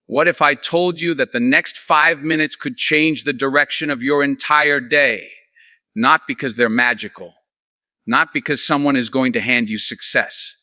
What if I told you that the next 5 minutes could change the direction of your entire day? Not because they're magical, not because someone is going to hand you success,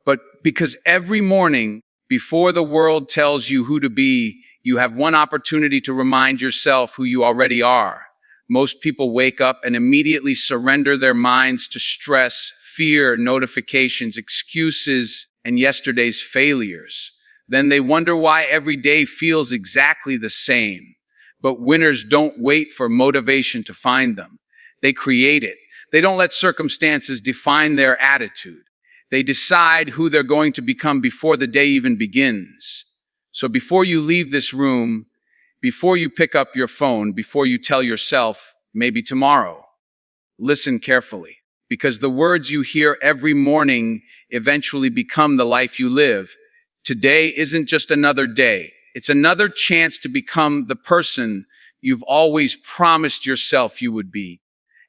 but because every morning, before the world tells you who to be, you have one opportunity to remind yourself who you already are. Most people wake up and immediately surrender their minds to stress, fear, notifications, excuses, and yesterday's failures. Then they wonder why every day feels exactly the same. But winners don't wait for motivation to find them. They create it. They don't let circumstances define their attitude. They decide who they're going to become before the day even begins. So before you leave this room, before you pick up your phone, before you tell yourself, maybe tomorrow, listen carefully, because the words you hear every morning eventually become the life you live. Today isn't just another day. It's another chance to become the person you've always promised yourself you would be.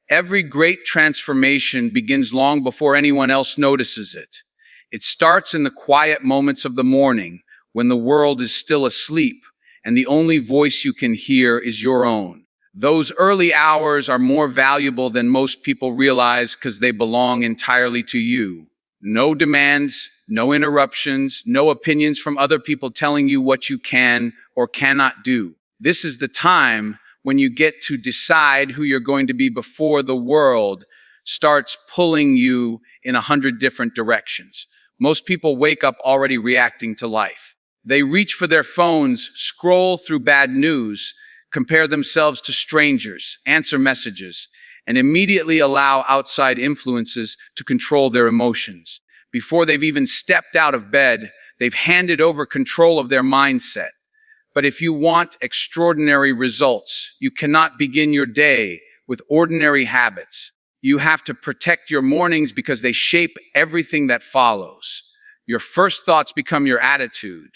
Every great transformation begins long before anyone else notices it. It starts in the quiet moments of the morning when the world is still asleep and the only voice you can hear is your own. Those early hours are more valuable than most people realize because they belong entirely to you. No demands, no interruptions, no opinions from other people telling you what you can or cannot do. This is the time when you get to decide who you're going to be before the world starts pulling you in 100 different directions. Most people wake up already reacting to life. They reach for their phones, scroll through bad news, compare themselves to strangers, answer messages, and immediately allow outside influences to control their emotions. Before they've even stepped out of bed, they've handed over control of their mindset. But if you want extraordinary results, you cannot begin your day with ordinary habits. You have to protect your mornings because they shape everything that follows. Your first thoughts become your attitude.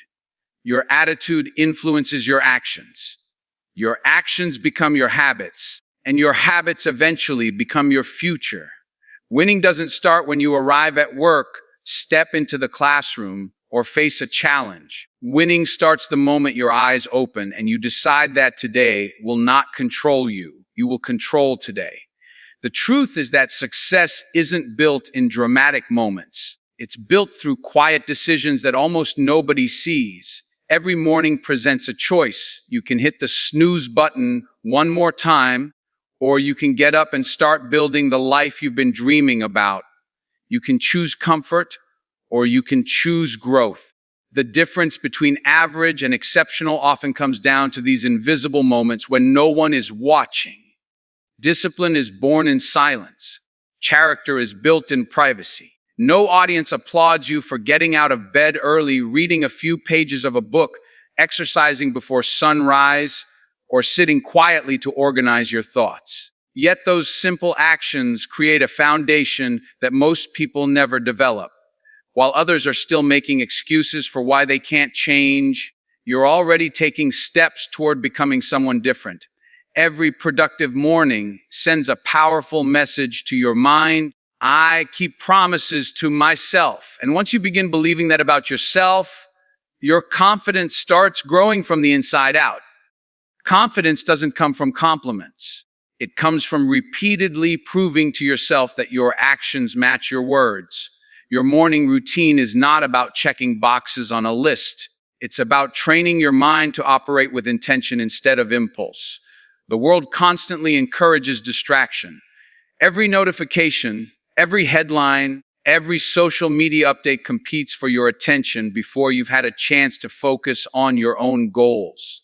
Your attitude influences your actions. Your actions become your habits, and your habits eventually become your future. Winning doesn't start when you arrive at work, step into the classroom, or face a challenge. Winning starts the moment your eyes open and you decide that today will not control you. You will control today. The truth is that success isn't built in dramatic moments. It's built through quiet decisions that almost nobody sees. Every morning presents a choice. You can hit the snooze button one more time, or you can get up and start building the life you've been dreaming about. You can choose comfort, or you can choose growth. The difference between average and exceptional often comes down to these invisible moments when no one is watching. Discipline is born in silence. Character is built in privacy. No audience applauds you for getting out of bed early, reading a few pages of a book, exercising before sunrise, or sitting quietly to organize your thoughts. Yet those simple actions create a foundation that most people never develop. While others are still making excuses for why they can't change, you're already taking steps toward becoming someone different. Every productive morning sends a powerful message to your mind. I keep promises to myself. And once you begin believing that about yourself, your confidence starts growing from the inside out. Confidence doesn't come from compliments. It comes from repeatedly proving to yourself that your actions match your words. Your morning routine is not about checking boxes on a list. It's about training your mind to operate with intention instead of impulse. The world constantly encourages distraction. Every notification, every headline, every social media update competes for your attention before you've had a chance to focus on your own goals.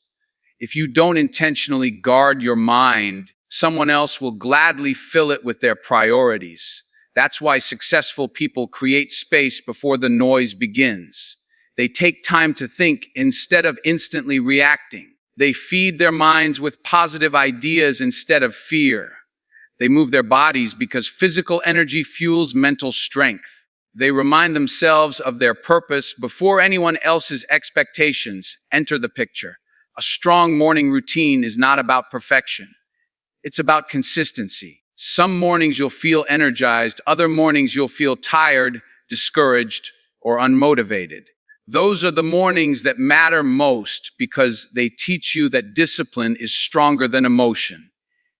If you don't intentionally guard your mind, someone else will gladly fill it with their priorities. That's why successful people create space before the noise begins. They take time to think instead of instantly reacting. They feed their minds with positive ideas instead of fear. They move their bodies because physical energy fuels mental strength. They remind themselves of their purpose before anyone else's expectations enter the picture. A strong morning routine is not about perfection. It's about consistency. Some mornings you'll feel energized, other mornings you'll feel tired, discouraged, or unmotivated. Those are the mornings that matter most because they teach you that discipline is stronger than emotion.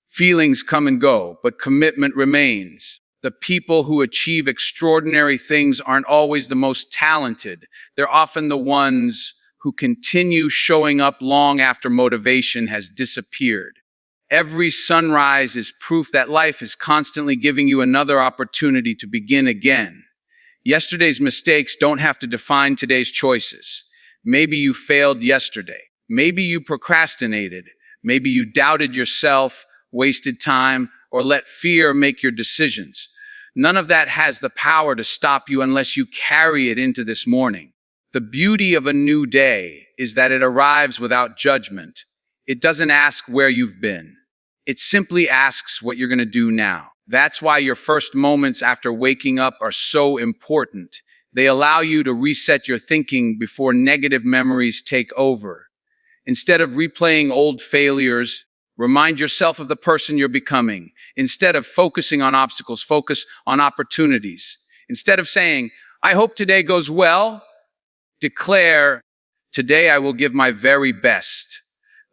Feelings come and go, but commitment remains. The people who achieve extraordinary things aren't always the most talented. They're often the ones who continue showing up long after motivation has disappeared. Every sunrise is proof that life is constantly giving you another opportunity to begin again. Yesterday's mistakes don't have to define today's choices. Maybe you failed yesterday. Maybe you procrastinated. Maybe you doubted yourself, wasted time, or let fear make your decisions. None of that has the power to stop you unless you carry it into this morning. The beauty of a new day is that it arrives without judgment. It doesn't ask where you've been. It simply asks what you're going to do now. That's why your first moments after waking up are so important. They allow you to reset your thinking before negative memories take over. Instead of replaying old failures, remind yourself of the person you're becoming. Instead of focusing on obstacles, focus on opportunities. Instead of saying, I hope today goes well, declare, today I will give my very best.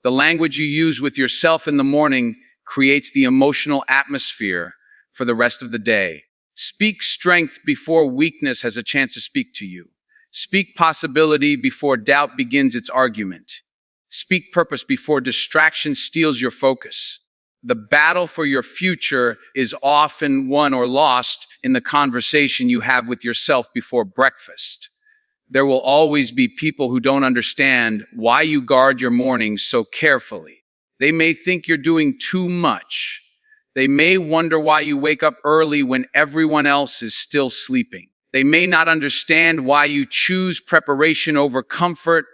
The language you use with yourself in the morning creates the emotional atmosphere for the rest of the day. Speak strength before weakness has a chance to speak to you. Speak possibility before doubt begins its argument. Speak purpose before distraction steals your focus. The battle for your future is often won or lost in the conversation you have with yourself before breakfast. There will always be people who don't understand why you guard your mornings so carefully. They may think you're doing too much. They may wonder why you wake up early when everyone else is still sleeping. They may not understand why you choose preparation over comfort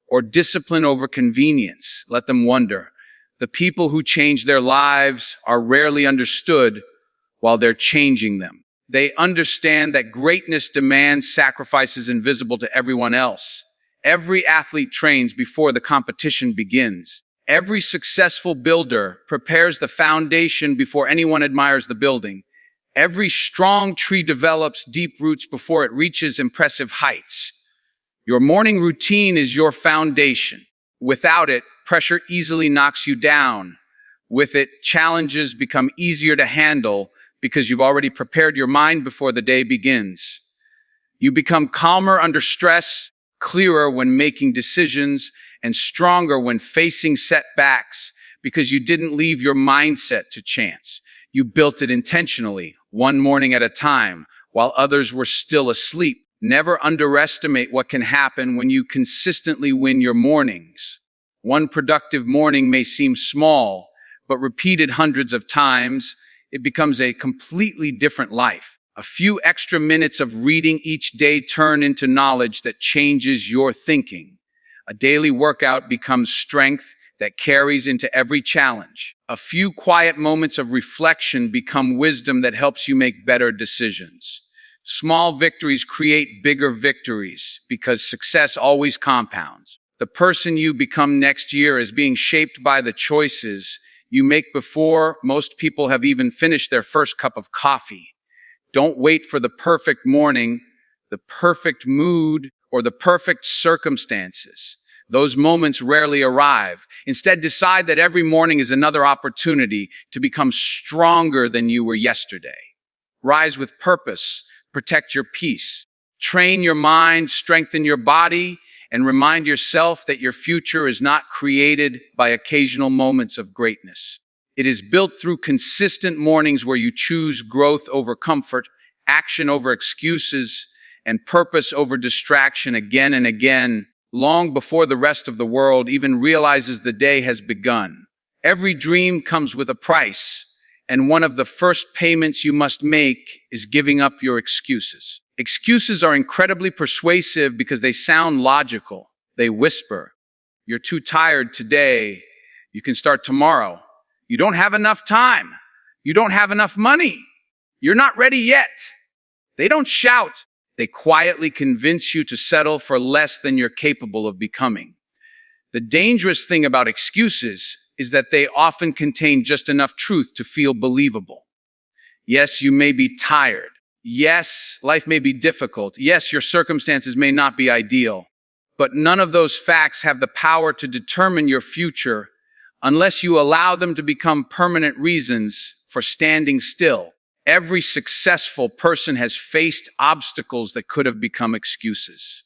or discipline over convenience. Let them wonder. The people who change their lives are rarely understood while they're changing them. They understand that greatness demands sacrifices invisible to everyone else. Every athlete trains before the competition begins. Every successful builder prepares the foundation before anyone admires the building. Every strong tree develops deep roots before it reaches impressive heights. Your morning routine is your foundation. Without it, pressure easily knocks you down. With it, challenges become easier to handle because you've already prepared your mind before the day begins. You become calmer under stress, clearer when making decisions, and stronger when facing setbacks because you didn't leave your mindset to chance. You built it intentionally, one morning at a time, while others were still asleep. Never underestimate what can happen when you consistently win your mornings. One productive morning may seem small, but repeated hundreds of times, it becomes a completely different life. A few extra minutes of reading each day turn into knowledge that changes your thinking. A daily workout becomes strength that carries into every challenge. A few quiet moments of reflection become wisdom that helps you make better decisions. Small victories create bigger victories because success always compounds. The person you become next year is being shaped by the choices you make before most people have even finished their first cup of coffee. Don't wait for the perfect morning, the perfect mood, or the perfect circumstances. Those moments rarely arrive. Instead, decide that every morning is another opportunity to become stronger than you were yesterday. Rise with purpose. Protect your peace. Train your mind, strengthen your body, and remind yourself that your future is not created by occasional moments of greatness. It is built through consistent mornings where you choose growth over comfort, action over excuses, and purpose over distraction again and again, long before the rest of the world even realizes the day has begun. Every dream comes with a price, and one of the first payments you must make is giving up your excuses. Excuses are incredibly persuasive because they sound logical. They whisper, "You're too tired today. You can start tomorrow. You don't have enough time. You don't have enough money. You're not ready yet." They don't shout. They quietly convince you to settle for less than you're capable of becoming. The dangerous thing about excuses is that they often contain just enough truth to feel believable. Yes, you may be tired. Yes, life may be difficult. Yes, your circumstances may not be ideal. But none of those facts have the power to determine your future unless you allow them to become permanent reasons for standing still. Every successful person has faced obstacles that could have become excuses.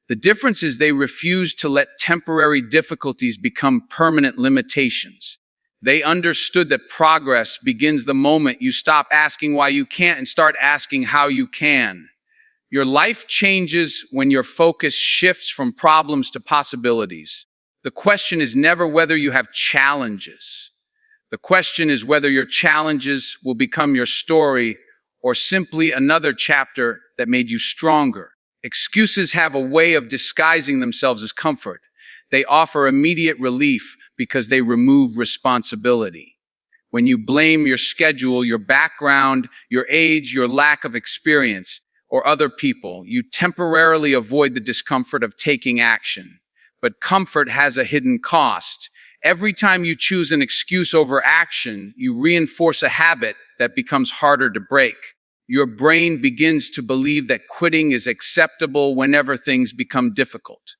The difference is they refuse to let temporary difficulties become permanent limitations. They understood that progress begins the moment you stop asking why you can't and start asking how you can. Your life changes when your focus shifts from problems to possibilities. The question is never whether you have challenges. The question is whether your challenges will become your story or simply another chapter that made you stronger. Excuses have a way of disguising themselves as comfort. They offer immediate relief because they remove responsibility. When you blame your schedule, your background, your age, your lack of experience, or other people, you temporarily avoid the discomfort of taking action. But comfort has a hidden cost. Every time you choose an excuse over action, you reinforce a habit that becomes harder to break. Your brain begins to believe that quitting is acceptable whenever things become difficult.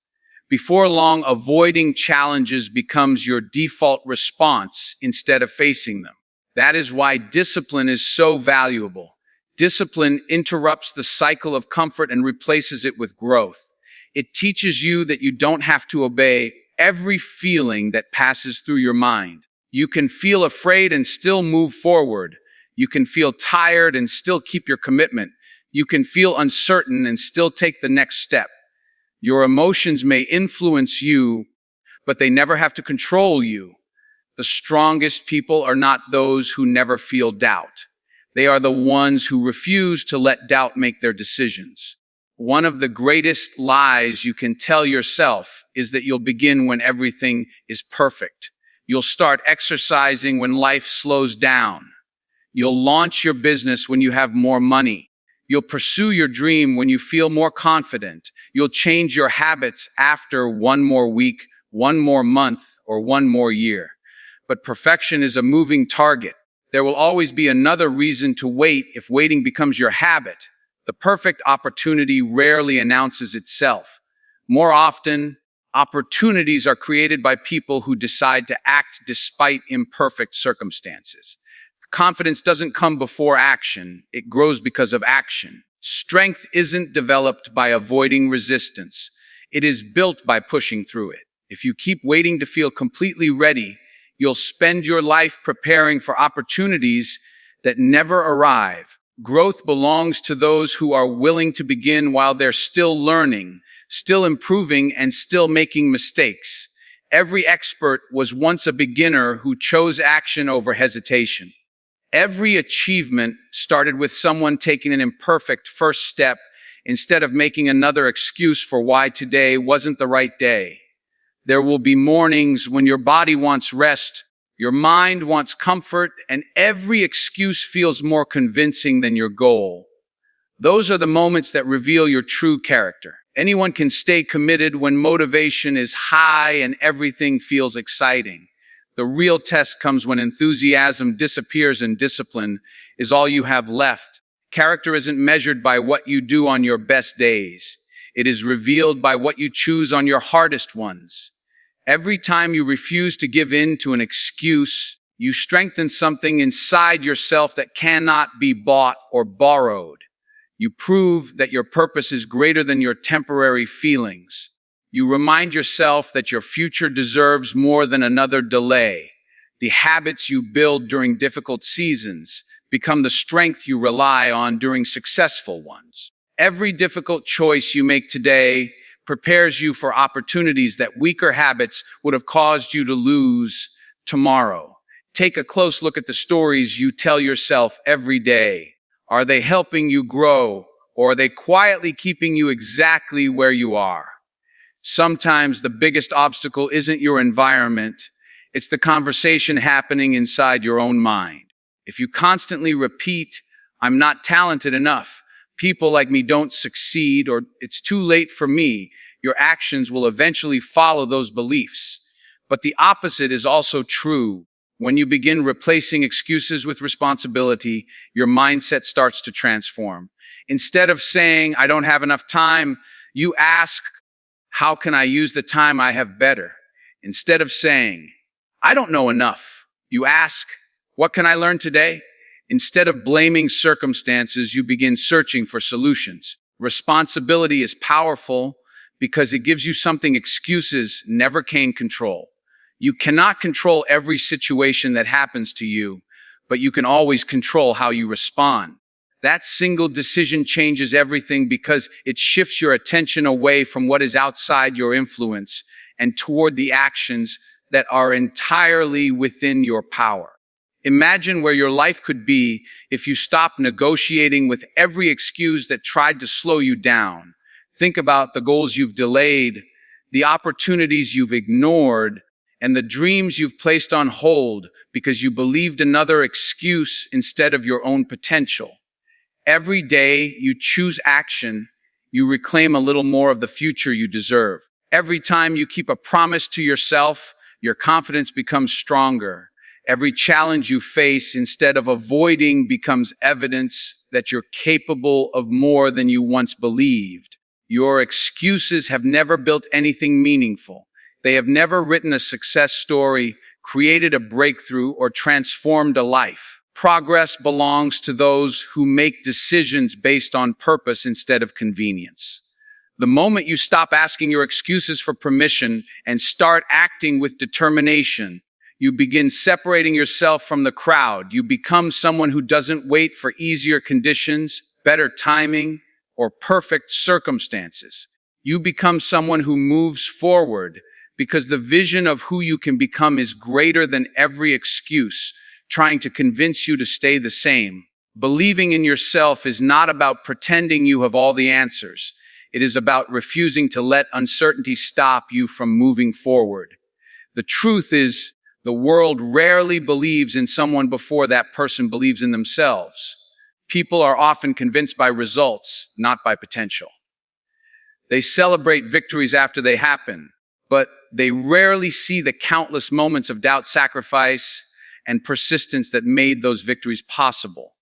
Before long, avoiding challenges becomes your default response instead of facing them. That is why discipline is so valuable. Discipline interrupts the cycle of comfort and replaces it with growth. It teaches you that you don't have to obey every feeling that passes through your mind. You can feel afraid and still move forward. You can feel tired and still keep your commitment. You can feel uncertain and still take the next step. Your emotions may influence you, but they never have to control you. The strongest people are not those who never feel doubt. They are the ones who refuse to let doubt make their decisions. One of the greatest lies you can tell yourself is that you'll begin when everything is perfect. You'll start exercising when life slows down. You'll launch your business when you have more money. You'll pursue your dream when you feel more confident. You'll change your habits after one more week, one more month, or one more year. But perfection is a moving target. There will always be another reason to wait if waiting becomes your habit. The perfect opportunity rarely announces itself. More often, opportunities are created by people who decide to act despite imperfect circumstances. Confidence doesn't come before action. It grows because of action. Strength isn't developed by avoiding resistance. It is built by pushing through it. If you keep waiting to feel completely ready, you'll spend your life preparing for opportunities that never arrive. Growth belongs to those who are willing to begin while they're still learning, still improving, and still making mistakes. Every expert was once a beginner who chose action over hesitation. Every achievement started with someone taking an imperfect first step instead of making another excuse for why today wasn't the right day. There will be mornings when your body wants rest, your mind wants comfort, and every excuse feels more convincing than your goal. Those are the moments that reveal your true character. Anyone can stay committed when motivation is high and everything feels exciting. The real test comes when enthusiasm disappears and discipline is all you have left. Character isn't measured by what you do on your best days. It is revealed by what you choose on your hardest ones. Every time you refuse to give in to an excuse, you strengthen something inside yourself that cannot be bought or borrowed. You prove that your purpose is greater than your temporary feelings. You remind yourself that your future deserves more than another delay. The habits you build during difficult seasons become the strength you rely on during successful ones. Every difficult choice you make today prepares you for opportunities that weaker habits would have caused you to lose tomorrow. Take a close look at the stories you tell yourself every day. Are they helping you grow, or are they quietly keeping you exactly where you are? Sometimes the biggest obstacle isn't your environment, it's the conversation happening inside your own mind. If you constantly repeat, "I'm not talented enough," "people like me don't succeed," or "it's too late for me," your actions will eventually follow those beliefs. But the opposite is also true. When you begin replacing excuses with responsibility, your mindset starts to transform. Instead of saying, "I don't have enough time," you ask, How can I use the time I have better? Instead of saying, I don't know enough, you ask, what can I learn today? Instead of blaming circumstances, you begin searching for solutions. Responsibility is powerful because it gives you something excuses never can control. You cannot control every situation that happens to you, but you can always control how you respond. That single decision changes everything because it shifts your attention away from what is outside your influence and toward the actions that are entirely within your power. Imagine where your life could be if you stopped negotiating with every excuse that tried to slow you down. Think about the goals you've delayed, the opportunities you've ignored, and the dreams you've placed on hold because you believed another excuse instead of your own potential. Every day you choose action, you reclaim a little more of the future you deserve. Every time you keep a promise to yourself, your confidence becomes stronger. Every challenge you face, instead of avoiding, becomes evidence that you're capable of more than you once believed. Your excuses have never built anything meaningful. They have never written a success story, created a breakthrough, or transformed a life. Progress belongs to those who make decisions based on purpose instead of convenience. The moment you stop asking your excuses for permission and start acting with determination, you begin separating yourself from the crowd. You become someone who doesn't wait for easier conditions, better timing, or perfect circumstances. You become someone who moves forward because the vision of who you can become is greater than every excuse trying to convince you to stay the same. Believing in yourself is not about pretending you have all the answers. It is about refusing to let uncertainty stop you from moving forward. The truth is, the world rarely believes in someone before that person believes in themselves. People are often convinced by results, not by potential. They celebrate victories after they happen, but they rarely see the countless moments of doubt, sacrifice, and persistence that made those victories possible.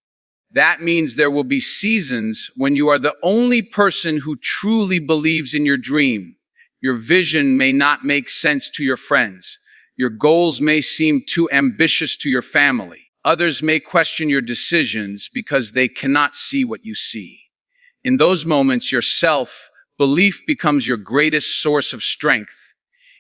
That means there will be seasons when you are the only person who truly believes in your dream. Your vision may not make sense to your friends. Your goals may seem too ambitious to your family. Others may question your decisions because they cannot see what you see. In those moments, your self-belief becomes your greatest source of strength.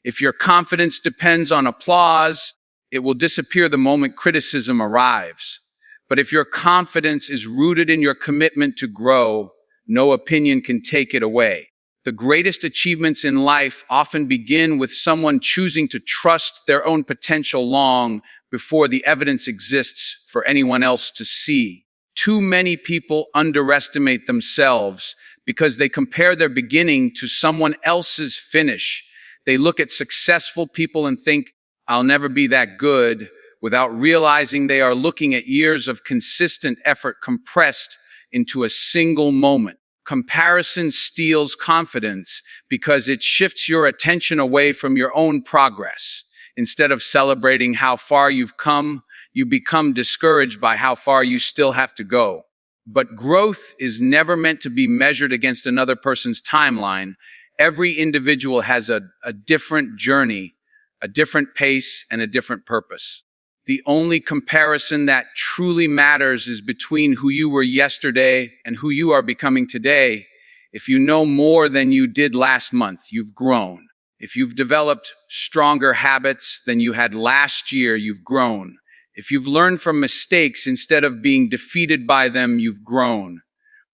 If your confidence depends on applause, it will disappear the moment criticism arrives. But if your confidence is rooted in your commitment to grow, no opinion can take it away. The greatest achievements in life often begin with someone choosing to trust their own potential long before the evidence exists for anyone else to see. Too many people underestimate themselves because they compare their beginning to someone else's finish. They look at successful people and think, I'll never be that good, without realizing they are looking at years of consistent effort compressed into a single moment. Comparison steals confidence because it shifts your attention away from your own progress. Instead of celebrating how far you've come, you become discouraged by how far you still have to go. But growth is never meant to be measured against another person's timeline. Every individual has a different journey, a different pace, and a different purpose. The only comparison that truly matters is between who you were yesterday and who you are becoming today. If you know more than you did last month, you've grown. If you've developed stronger habits than you had last year, you've grown. If you've learned from mistakes instead of being defeated by them, you've grown.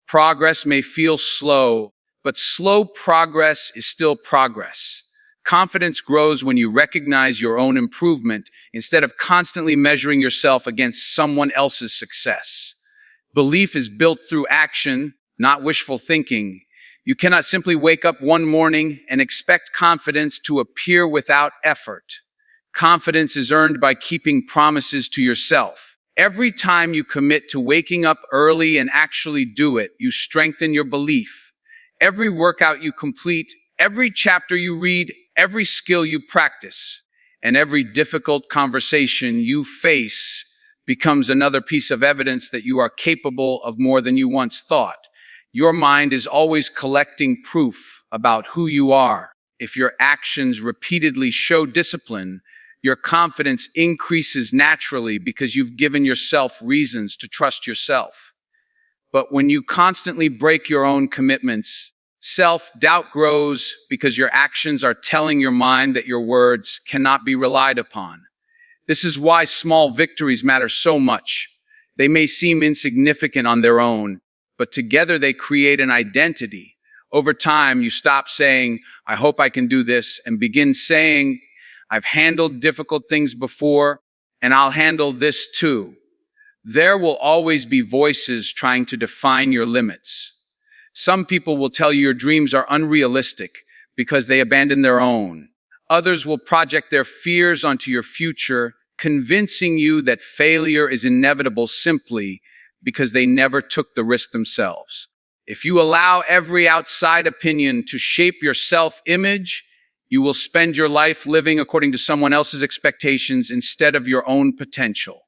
Progress may feel slow, but slow progress is still progress. Confidence grows when you recognize your own improvement instead of constantly measuring yourself against someone else's success. Belief is built through action, not wishful thinking. You cannot simply wake up one morning and expect confidence to appear without effort. Confidence is earned by keeping promises to yourself. Every time you commit to waking up early and actually do it, you strengthen your belief. Every workout you complete, every chapter you read, every skill you practice, and every difficult conversation you face becomes another piece of evidence that you are capable of more than you once thought. Your mind is always collecting proof about who you are. If your actions repeatedly show discipline, your confidence increases naturally because you've given yourself reasons to trust yourself. But when you constantly break your own commitments, self-doubt grows because your actions are telling your mind that your words cannot be relied upon. This is why small victories matter so much. They may seem insignificant on their own, but together they create an identity. Over time, you stop saying, "I hope I can do this," and begin saying, "I've handled difficult things before, and I'll handle this too." There will always be voices trying to define your limits. Some people will tell you your dreams are unrealistic because they abandoned their own. Others will project their fears onto your future, convincing you that failure is inevitable simply because they never took the risk themselves. If you allow every outside opinion to shape your self-image, you will spend your life living according to someone else's expectations instead of your own potential.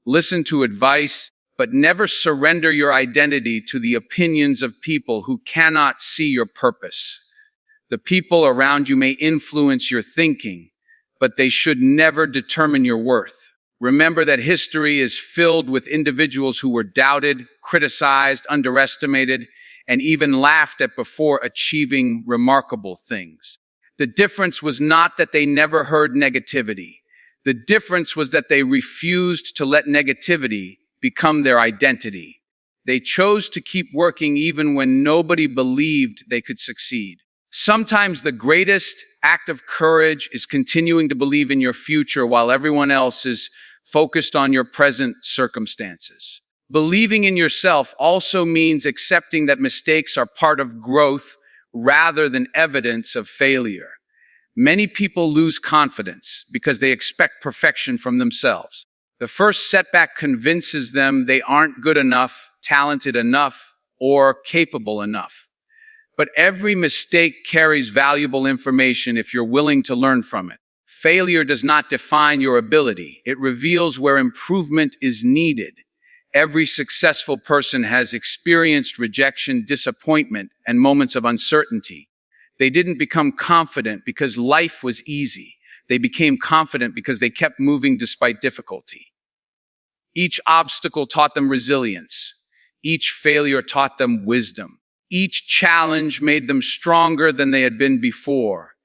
Listen to advice, but never surrender your identity to the opinions of people who cannot see your purpose. The people around you may influence your thinking, but they should never determine your worth. Remember that history is filled with individuals who were doubted, criticized, underestimated, and even laughed at before achieving remarkable things. The difference was not that they never heard negativity. The difference was that they refused to let negativity become their identity. They chose to keep working even when nobody believed they could succeed. Sometimes the greatest act of courage is continuing to believe in your future while everyone else is focused on your present circumstances. Believing in yourself also means accepting that mistakes are part of growth rather than evidence of failure. Many people lose confidence because they expect perfection from themselves. The first setback convinces them they aren't good enough, talented enough, or capable enough. But every mistake carries valuable information if you're willing to learn from it. Failure does not define your ability. It reveals where improvement is needed. Every successful person has experienced rejection, disappointment, and moments of uncertainty. They didn't become confident because life was easy. They became confident because they kept moving despite difficulty. Each obstacle taught them resilience. Each failure taught them wisdom. Each challenge made them stronger than they had been before.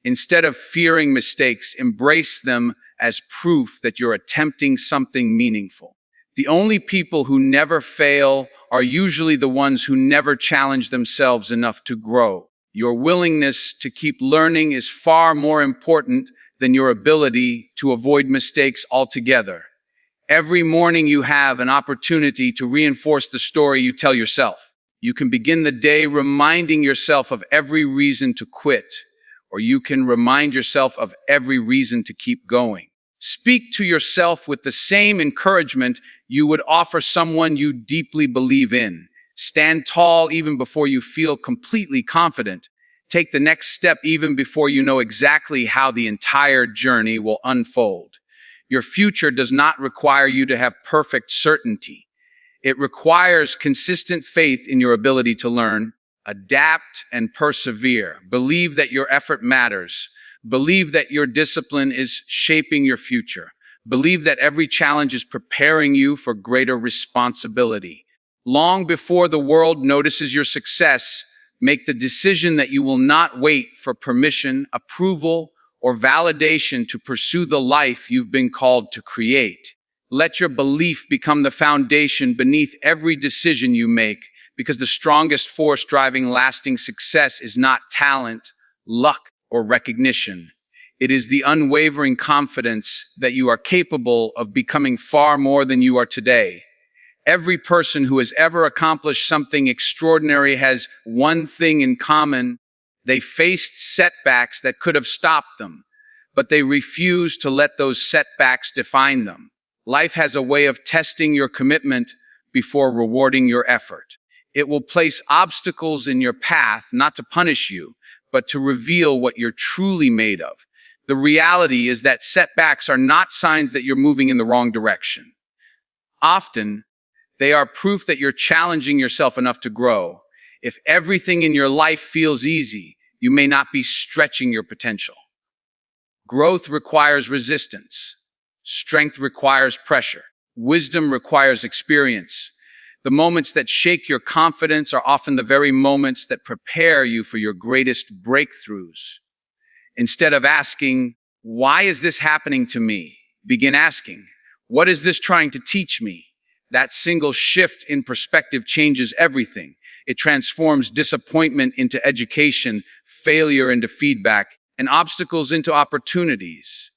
Instead of fearing mistakes, embrace them as proof that you're attempting something meaningful. The only people who never fail are usually the ones who never challenge themselves enough to grow. Your willingness to keep learning is far more important than your ability to avoid mistakes altogether. Every morning you have an opportunity to reinforce the story you tell yourself. You can begin the day reminding yourself of every reason to quit, or you can remind yourself of every reason to keep going. Speak to yourself with the same encouragement you would offer someone you deeply believe in. Stand tall even before you feel completely confident. Take the next step even before you know exactly how the entire journey will unfold. Your future does not require you to have perfect certainty. It requires consistent faith in your ability to learn, adapt, and persevere. Believe that your effort matters. Believe that your discipline is shaping your future. Believe that every challenge is preparing you for greater responsibility. Long before the world notices your success, make the decision that you will not wait for permission, approval, or validation to pursue the life you've been called to create. Let your belief become the foundation beneath every decision you make, because the strongest force driving lasting success is not talent, luck, or recognition. It is the unwavering confidence that you are capable of becoming far more than you are today. Every person who has ever accomplished something extraordinary has one thing in common. They faced setbacks that could have stopped them, but they refused to let those setbacks define them. Life has a way of testing your commitment before rewarding your effort. It will place obstacles in your path, not to punish you, but to reveal what you're truly made of. The reality is that setbacks are not signs that you're moving in the wrong direction. Often, they are proof that you're challenging yourself enough to grow. If everything in your life feels easy, you may not be stretching your potential. Growth requires resistance. Strength requires pressure. Wisdom requires experience. The moments that shake your confidence are often the very moments that prepare you for your greatest breakthroughs. Instead of asking, "Why is this happening to me?" begin asking, "What is this trying to teach me?" That single shift in perspective changes everything. It transforms disappointment into education, failure into feedback, and obstacles into opportunities.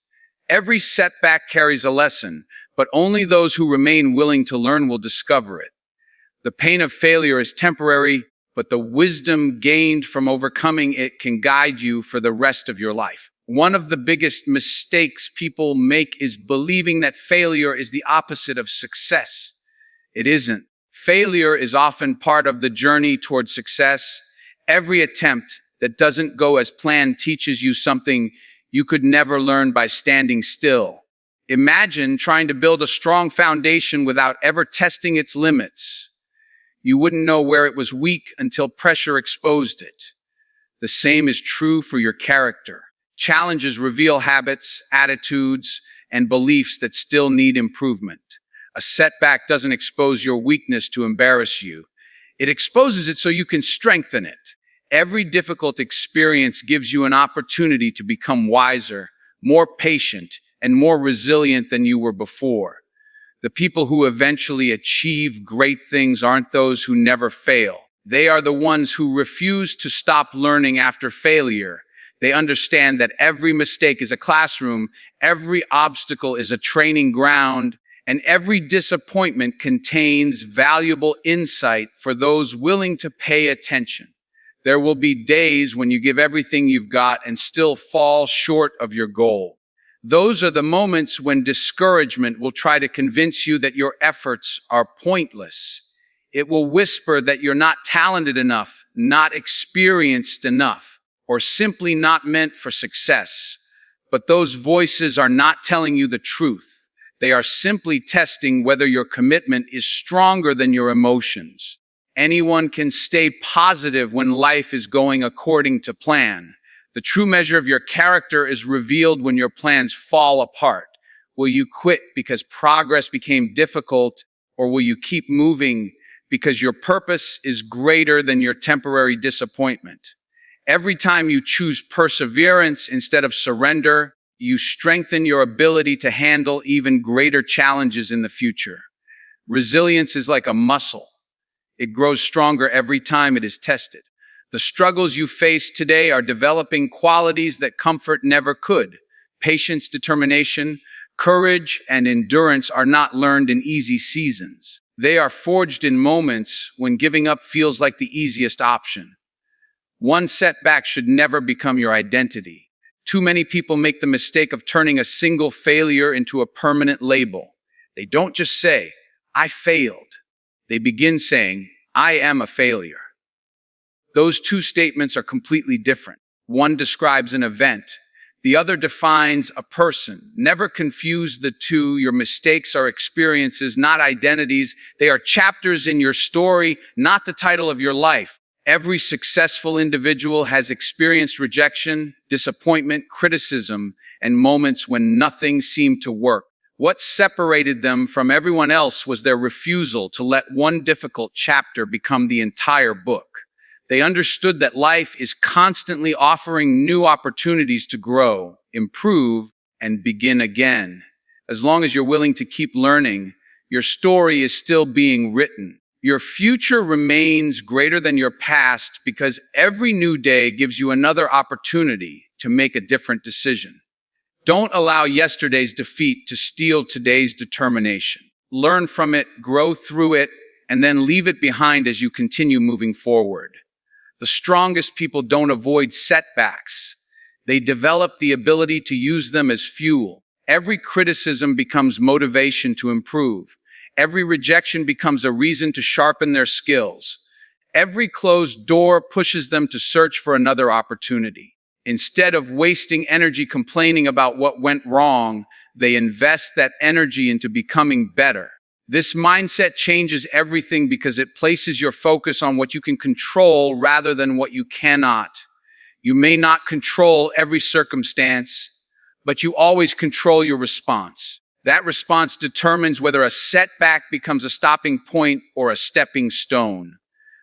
Every setback carries a lesson, but only those who remain willing to learn will discover it. The pain of failure is temporary, but the wisdom gained from overcoming it can guide you for the rest of your life. One of the biggest mistakes people make is believing that failure is the opposite of success. It isn't. Failure is often part of the journey toward success. Every attempt that doesn't go as planned teaches you something you could never learn by standing still. Imagine trying to build a strong foundation without ever testing its limits. You wouldn't know where it was weak until pressure exposed it. The same is true for your character. Challenges reveal habits, attitudes, and beliefs that still need improvement. A setback doesn't expose your weakness to embarrass you. It exposes it so you can strengthen it. Every difficult experience gives you an opportunity to become wiser, more patient, and more resilient than you were before. The people who eventually achieve great things aren't those who never fail. They are the ones who refuse to stop learning after failure. They understand that every mistake is a classroom, every obstacle is a training ground, and every disappointment contains valuable insight for those willing to pay attention. There will be days when you give everything you've got and still fall short of your goal. Those are the moments when discouragement will try to convince you that your efforts are pointless. It will whisper that you're not talented enough, not experienced enough, or simply not meant for success. But those voices are not telling you the truth. They are simply testing whether your commitment is stronger than your emotions. Anyone can stay positive when life is going according to plan. The true measure of your character is revealed when your plans fall apart. Will you quit because progress became difficult, or will you keep moving because your purpose is greater than your temporary disappointment? Every time you choose perseverance instead of surrender, you strengthen your ability to handle even greater challenges in the future. Resilience is like a muscle. It grows stronger every time it is tested. The struggles you face today are developing qualities that comfort never could. Patience, determination, courage, and endurance are not learned in easy seasons. They are forged in moments when giving up feels like the easiest option. One setback should never become your identity. Too many people make the mistake of turning a single failure into a permanent label. They don't just say, "I failed." They begin saying, "I am a failure." Those two statements are completely different. One describes an event. The other defines a person. Never confuse the two. Your mistakes are experiences, not identities. They are chapters in your story, not the title of your life. Every successful individual has experienced rejection, disappointment, criticism, and moments when nothing seemed to work. What separated them from everyone else was their refusal to let one difficult chapter become the entire book. They understood that life is constantly offering new opportunities to grow, improve, and begin again. As long as you're willing to keep learning, your story is still being written. Your future remains greater than your past because every new day gives you another opportunity to make a different decision. Don't allow yesterday's defeat to steal today's determination. Learn from it, grow through it, and then leave it behind as you continue moving forward. The strongest people don't avoid setbacks. They develop the ability to use them as fuel. Every criticism becomes motivation to improve. Every rejection becomes a reason to sharpen their skills. Every closed door pushes them to search for another opportunity. Instead of wasting energy complaining about what went wrong, they invest that energy into becoming better. This mindset changes everything because it places your focus on what you can control rather than what you cannot. You may not control every circumstance, but you always control your response. That response determines whether a setback becomes a stopping point or a stepping stone.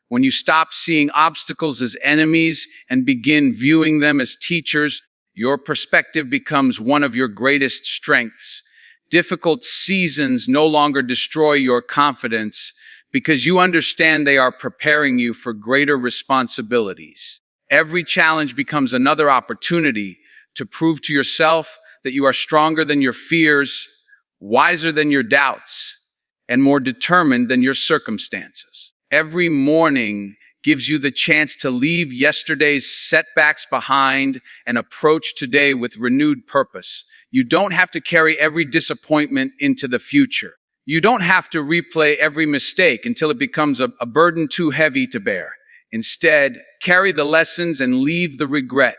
When you stop seeing obstacles as enemies and begin viewing them as teachers, your perspective becomes one of your greatest strengths. Difficult seasons no longer destroy your confidence because you understand they are preparing you for greater responsibilities. Every challenge becomes another opportunity to prove to yourself that you are stronger than your fears, wiser than your doubts, and more determined than your circumstances. Every morning gives you the chance to leave yesterday's setbacks behind and approach today with renewed purpose. You don't have to carry every disappointment into the future. You don't have to replay every mistake until it becomes a burden too heavy to bear. Instead, carry the lessons and leave the regret.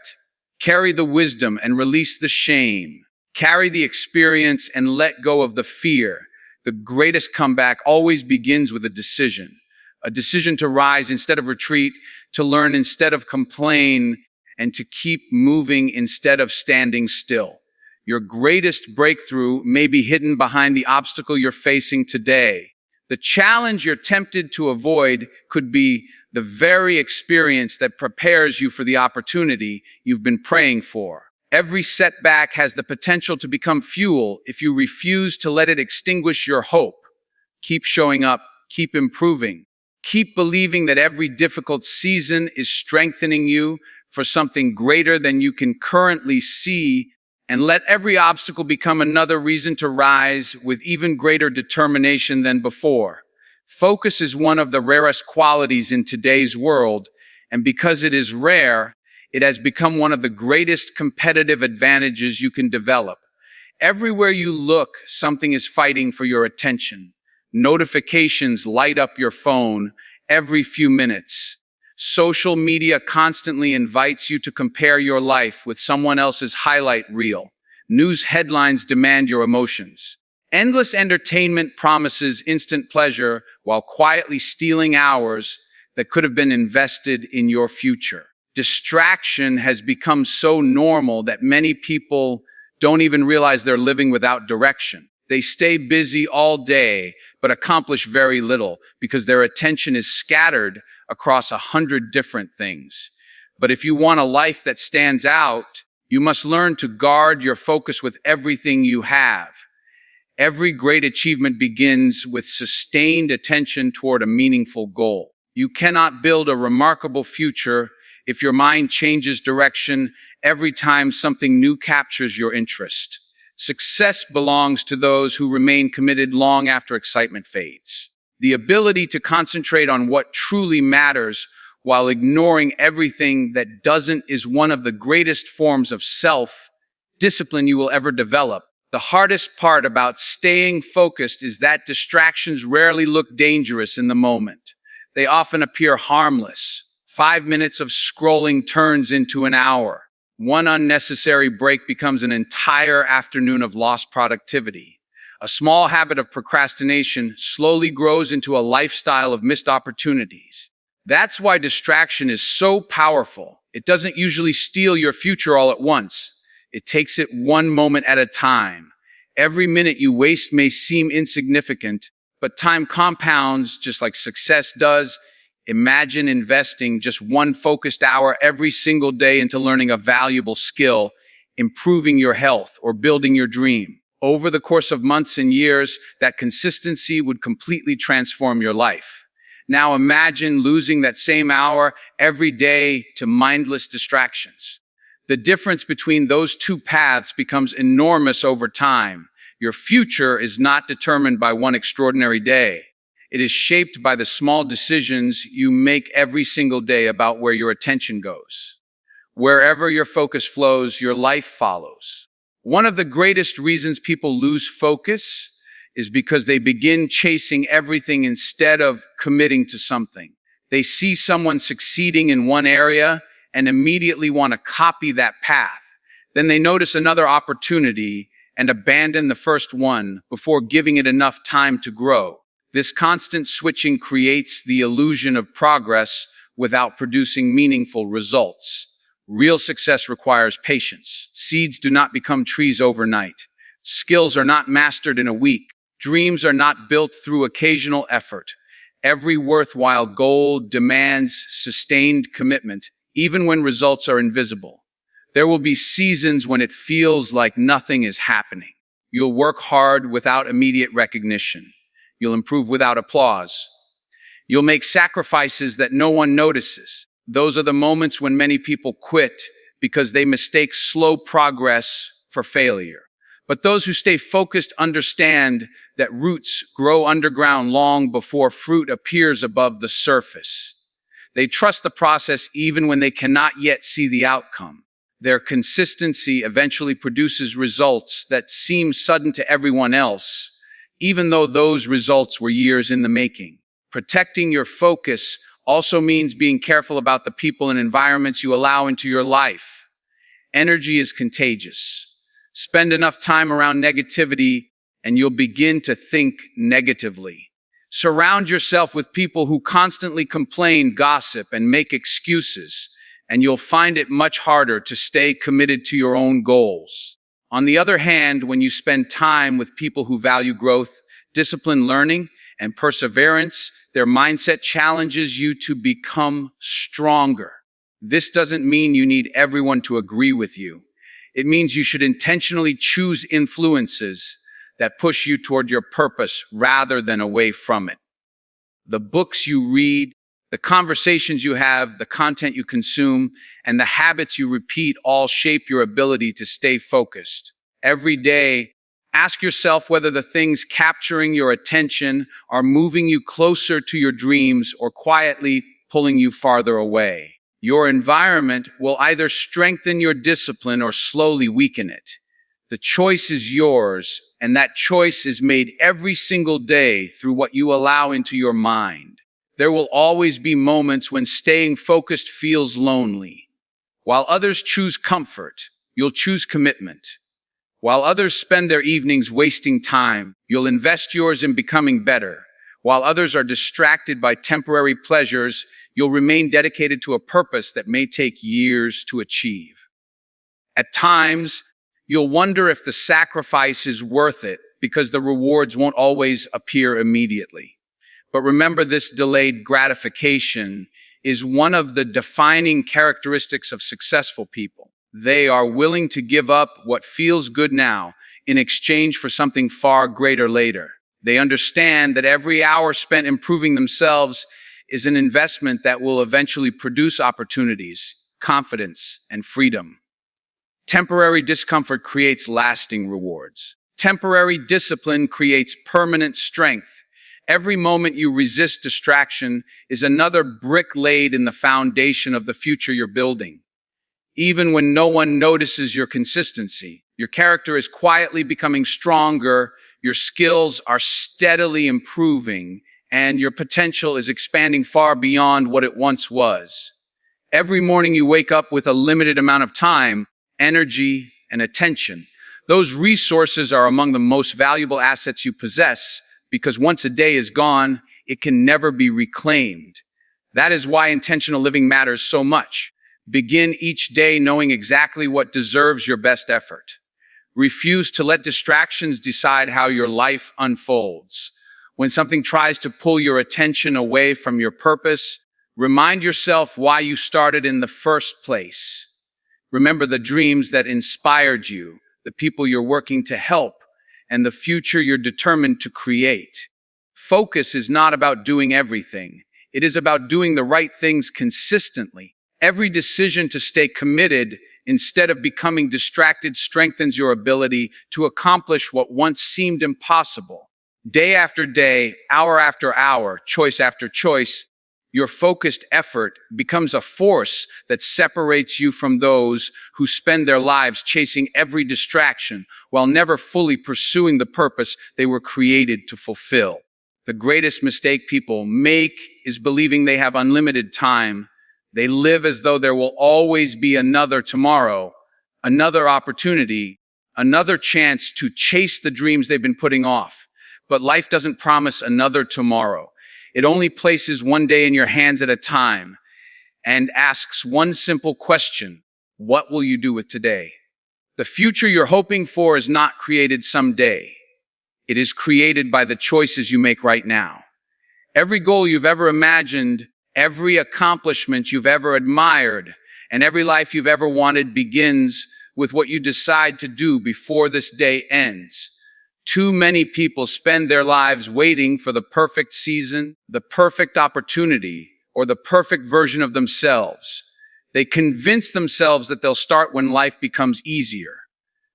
Carry the wisdom and release the shame. Carry the experience and let go of the fear. The greatest comeback always begins with a decision to rise instead of retreat, to learn instead of complain, and to keep moving instead of standing still. Your greatest breakthrough may be hidden behind the obstacle you're facing today. The challenge you're tempted to avoid could be the very experience that prepares you for the opportunity you've been praying for. Every setback has the potential to become fuel if you refuse to let it extinguish your hope. Keep showing up, keep improving. Keep believing that every difficult season is strengthening you for something greater than you can currently see, and let every obstacle become another reason to rise with even greater determination than before. Focus is one of the rarest qualities in today's world, and because it is rare, it has become one of the greatest competitive advantages you can develop. Everywhere you look, something is fighting for your attention. Notifications light up your phone every few minutes. Social media constantly invites you to compare your life with someone else's highlight reel. News headlines demand your emotions. Endless entertainment promises instant pleasure while quietly stealing hours that could have been invested in your future. Distraction has become so normal that many people don't even realize they're living without direction. They stay busy all day, but accomplish very little because their attention is scattered across 100 different things. But if you want a life that stands out, you must learn to guard your focus with everything you have. Every great achievement begins with sustained attention toward a meaningful goal. You cannot build a remarkable future if your mind changes direction every time something new captures your interest. Success belongs to those who remain committed long after excitement fades. The ability to concentrate on what truly matters while ignoring everything that doesn't is one of the greatest forms of self-discipline you will ever develop. The hardest part about staying focused is that distractions rarely look dangerous in the moment. They often appear harmless. 5 minutes of scrolling turns into an hour. One unnecessary break becomes an entire afternoon of lost productivity. A small habit of procrastination slowly grows into a lifestyle of missed opportunities. That's why distraction is so powerful. It doesn't usually steal your future all at once. It takes it one moment at a time. Every minute you waste may seem insignificant, but time compounds just like success does. Imagine investing just one focused hour every single day into learning a valuable skill, improving your health, or building your dream. Over the course of months and years, that consistency would completely transform your life. Now imagine losing that same hour every day to mindless distractions. The difference between those two paths becomes enormous over time. Your future is not determined by one extraordinary day. It is shaped by the small decisions you make every single day about where your attention goes. Wherever your focus flows, your life follows. One of the greatest reasons people lose focus is because they begin chasing everything instead of committing to something. They see someone succeeding in one area and immediately want to copy that path. Then they notice another opportunity and abandon the first one before giving it enough time to grow. This constant switching creates the illusion of progress without producing meaningful results. Real success requires patience. Seeds do not become trees overnight. Skills are not mastered in a week. Dreams are not built through occasional effort. Every worthwhile goal demands sustained commitment, even when results are invisible. There will be seasons when it feels like nothing is happening. You'll work hard without immediate recognition. You'll improve without applause. You'll make sacrifices that no one notices. Those are the moments when many people quit because they mistake slow progress for failure. But those who stay focused understand that roots grow underground long before fruit appears above the surface. They trust the process even when they cannot yet see the outcome. Their consistency eventually produces results that seem sudden to everyone else, even though those results were years in the making. Protecting your focus also means being careful about the people and environments you allow into your life. Energy is contagious. Spend enough time around negativity and you'll begin to think negatively. Surround yourself with people who constantly complain, gossip, and make excuses, and you'll find it much harder to stay committed to your own goals. On the other hand, when you spend time with people who value growth, disciplined learning, and perseverance, their mindset challenges you to become stronger. This doesn't mean you need everyone to agree with you. It means you should intentionally choose influences that push you toward your purpose rather than away from it. The books you read, the conversations you have, the content you consume, and the habits you repeat all shape your ability to stay focused. Every day, ask yourself whether the things capturing your attention are moving you closer to your dreams or quietly pulling you farther away. Your environment will either strengthen your discipline or slowly weaken it. The choice is yours, and that choice is made every single day through what you allow into your mind. There will always be moments when staying focused feels lonely. While others choose comfort, you'll choose commitment. While others spend their evenings wasting time, you'll invest yours in becoming better. While others are distracted by temporary pleasures, you'll remain dedicated to a purpose that may take years to achieve. At times, you'll wonder if the sacrifice is worth it because the rewards won't always appear immediately. But remember, this delayed gratification is one of the defining characteristics of successful people. They are willing to give up what feels good now in exchange for something far greater later. They understand that every hour spent improving themselves is an investment that will eventually produce opportunities, confidence, and freedom. Temporary discomfort creates lasting rewards. Temporary discipline creates permanent strength. Every moment you resist distraction is another brick laid in the foundation of the future you're building. Even when no one notices your consistency, your character is quietly becoming stronger, your skills are steadily improving, and your potential is expanding far beyond what it once was. Every morning you wake up with a limited amount of time, energy, and attention. Those resources are among the most valuable assets you possess because once a day is gone, it can never be reclaimed. That is why intentional living matters so much. Begin each day knowing exactly what deserves your best effort. Refuse to let distractions decide how your life unfolds. When something tries to pull your attention away from your purpose, remind yourself why you started in the first place. Remember the dreams that inspired you, the people you're working to help, and the future you're determined to create. Focus is not about doing everything. It is about doing the right things consistently. Every decision to stay committed instead of becoming distracted strengthens your ability to accomplish what once seemed impossible. Day after day, hour after hour, choice after choice, your focused effort becomes a force that separates you from those who spend their lives chasing every distraction while never fully pursuing the purpose they were created to fulfill. The greatest mistake people make is believing they have unlimited time. They live as though there will always be another tomorrow, another opportunity, another chance to chase the dreams they've been putting off. But life doesn't promise another tomorrow. It only places one day in your hands at a time and asks one simple question. What will you do with today? The future you're hoping for is not created someday. It is created by the choices you make right now. Every goal you've ever imagined, every accomplishment you've ever admired, and every life you've ever wanted begins with what you decide to do before this day ends. Too many people spend their lives waiting for the perfect season, the perfect opportunity, or the perfect version of themselves. They convince themselves that they'll start when life becomes easier.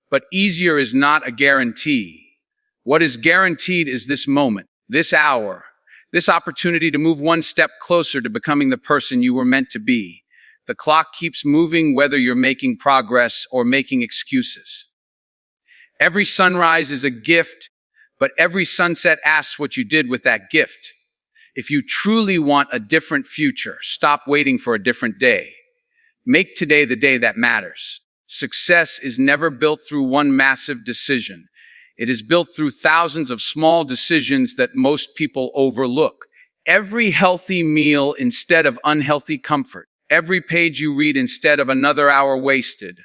But easier is not a guarantee. What is guaranteed is this moment, this hour, this opportunity to move one step closer to becoming the person you were meant to be. The clock keeps moving whether you're making progress or making excuses. Every sunrise is a gift, but every sunset asks what you did with that gift. If you truly want a different future, stop waiting for a different day. Make today the day that matters. Success is never built through one massive decision. It is built through thousands of small decisions that most people overlook. Every healthy meal instead of unhealthy comfort. Every page you read instead of another hour wasted.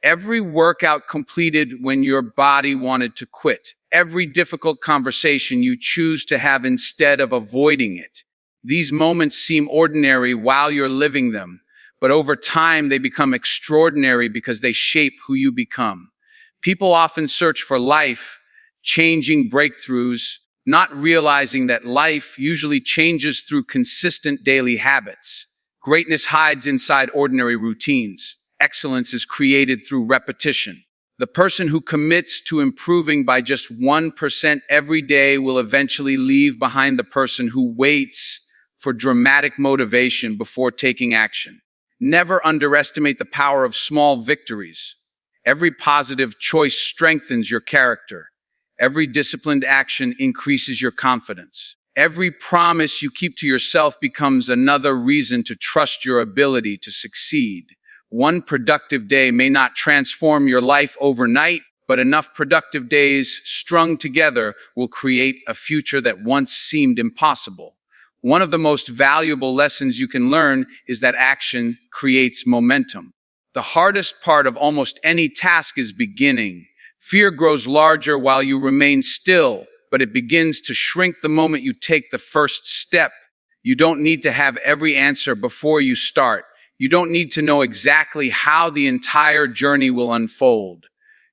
Every workout completed when your body wanted to quit. Every difficult conversation you choose to have instead of avoiding it. These moments seem ordinary while you're living them, but over time they become extraordinary because they shape who you become. People often search for life-changing breakthroughs, not realizing that life usually changes through consistent daily habits. Greatness hides inside ordinary routines. Excellence is created through repetition. The person who commits to improving by just 1% every day will eventually leave behind the person who waits for dramatic motivation before taking action. Never underestimate the power of small victories. Every positive choice strengthens your character. Every disciplined action increases your confidence. Every promise you keep to yourself becomes another reason to trust your ability to succeed. One productive day may not transform your life overnight, but enough productive days strung together will create a future that once seemed impossible. One of the most valuable lessons you can learn is that action creates momentum. The hardest part of almost any task is beginning. Fear grows larger while you remain still, but it begins to shrink the moment you take the first step. You don't need to have every answer before you start. You don't need to know exactly how the entire journey will unfold.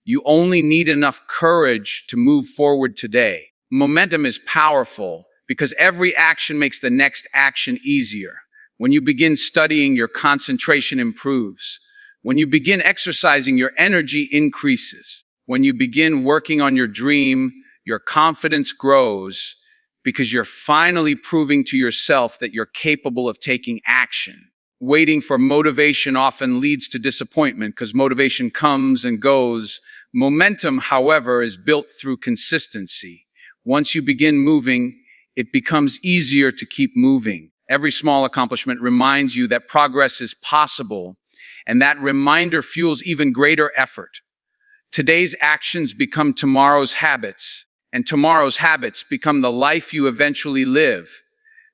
You only need enough courage to move forward today. Momentum is powerful because every action makes the next action easier. When you begin studying, your concentration improves. When you begin exercising, your energy increases. When you begin working on your dream, your confidence grows because you're finally proving to yourself that you're capable of taking action. Waiting for motivation often leads to disappointment because motivation comes and goes. Momentum, however, is built through consistency. Once you begin moving, it becomes easier to keep moving. Every small accomplishment reminds you that progress is possible, and that reminder fuels even greater effort. Today's actions become tomorrow's habits, and tomorrow's habits become the life you eventually live.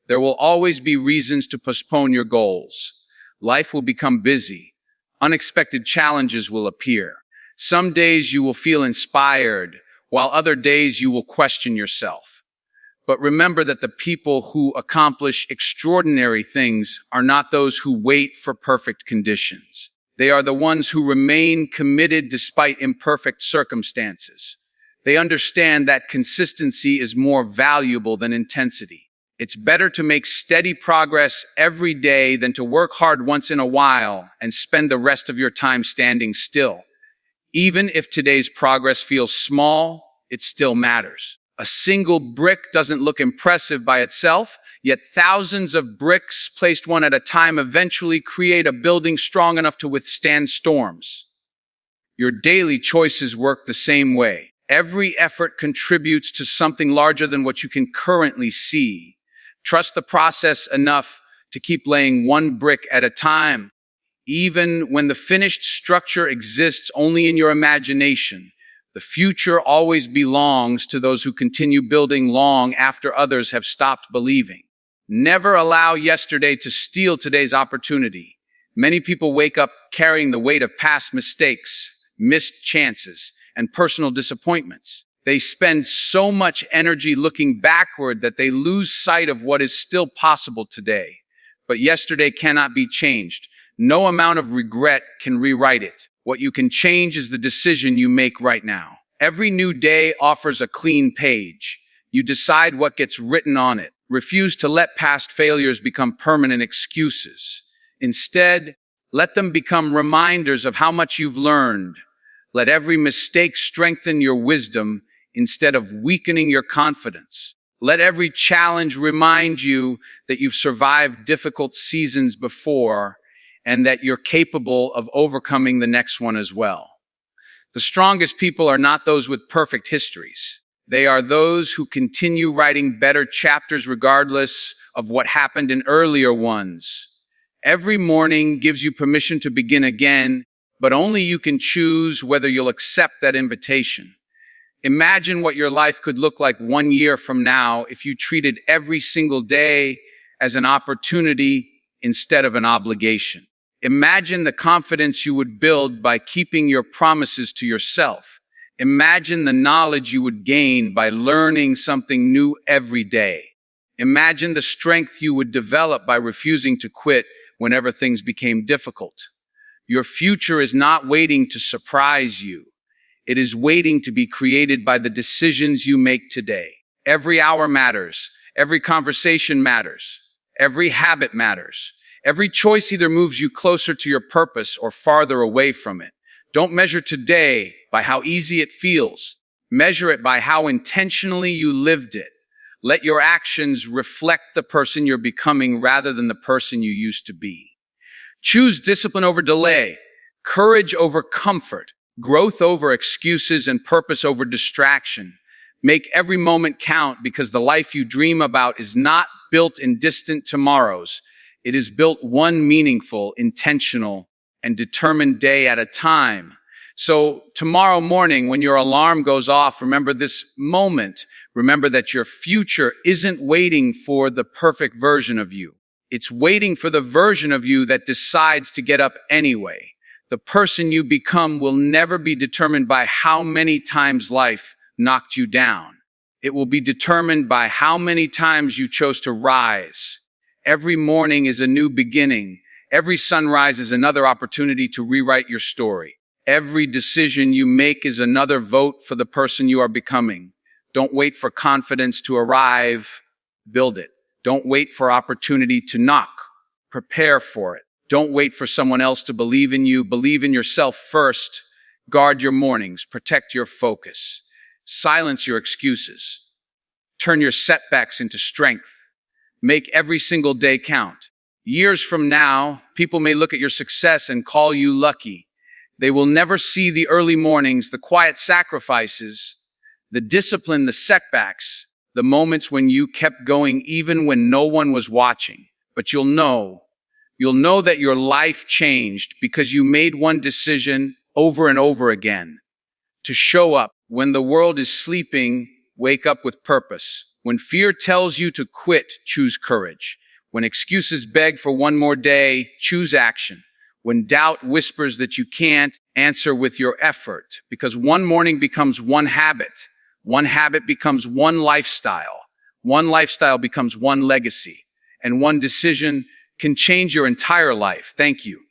There will always be reasons to postpone your goals. Life will become busy. Unexpected challenges will appear. Some days you will feel inspired, while other days you will question yourself. But remember that the people who accomplish extraordinary things are not those who wait for perfect conditions. They are the ones who remain committed despite imperfect circumstances. They understand that consistency is more valuable than intensity. It's better to make steady progress every day than to work hard once in a while and spend the rest of your time standing still. Even if today's progress feels small, it still matters. A single brick doesn't look impressive by itself, yet thousands of bricks placed one at a time eventually create a building strong enough to withstand storms. Your daily choices work the same way. Every effort contributes to something larger than what you can currently see. Trust the process enough to keep laying one brick at a time. Even when the finished structure exists only in your imagination, the future always belongs to those who continue building long after others have stopped believing. Never allow yesterday to steal today's opportunity. Many people wake up carrying the weight of past mistakes, missed chances, and personal disappointments. They spend so much energy looking backward that they lose sight of what is still possible today. But yesterday cannot be changed. No amount of regret can rewrite it. What you can change is the decision you make right now. Every new day offers a clean page. You decide what gets written on it. Refuse to let past failures become permanent excuses. Instead, let them become reminders of how much you've learned. Let every mistake strengthen your wisdom instead of weakening your confidence. Let every challenge remind you that you've survived difficult seasons before and that you're capable of overcoming the next one as well. The strongest people are not those with perfect histories. They are those who continue writing better chapters regardless of what happened in earlier ones. Every morning gives you permission to begin again, but only you can choose whether you'll accept that invitation. Imagine what your life could look like 1 year from now if you treated every single day as an opportunity instead of an obligation. Imagine the confidence you would build by keeping your promises to yourself. Imagine the knowledge you would gain by learning something new every day. Imagine the strength you would develop by refusing to quit whenever things became difficult. Your future is not waiting to surprise you. It is waiting to be created by the decisions you make today. Every hour matters. Every conversation matters. Every habit matters. Every choice either moves you closer to your purpose or farther away from it. Don't measure today by how easy it feels. Measure it by how intentionally you lived it. Let your actions reflect the person you're becoming rather than the person you used to be. Choose discipline over delay, courage over comfort, growth over excuses, and purpose over distraction. Make every moment count because the life you dream about is not built in distant tomorrows. It is built one meaningful, intentional, and determined day at a time. So tomorrow morning, when your alarm goes off, remember this moment. Remember that your future isn't waiting for the perfect version of you. It's waiting for the version of you that decides to get up anyway. The person you become will never be determined by how many times life knocked you down. It will be determined by how many times you chose to rise. Every morning is a new beginning. Every sunrise is another opportunity to rewrite your story. Every decision you make is another vote for the person you are becoming. Don't wait for confidence to arrive. Build it. Don't wait for opportunity to knock. Prepare for it. Don't wait for someone else to believe in you. Believe in yourself first. Guard your mornings. Protect your focus. Silence your excuses. Turn your setbacks into strength. Make every single day count. Years from now, people may look at your success and call you lucky. They will never see the early mornings, the quiet sacrifices, the discipline, the setbacks, the moments when you kept going even when no one was watching. But you'll know that your life changed because you made one decision over and over again. To show up. When the world is sleeping, wake up with purpose. When fear tells you to quit, choose courage. When excuses beg for one more day, choose action. When doubt whispers that you can't, answer with your effort. Because one morning becomes one habit becomes one lifestyle becomes one legacy, and one decision can change your entire life. Thank you.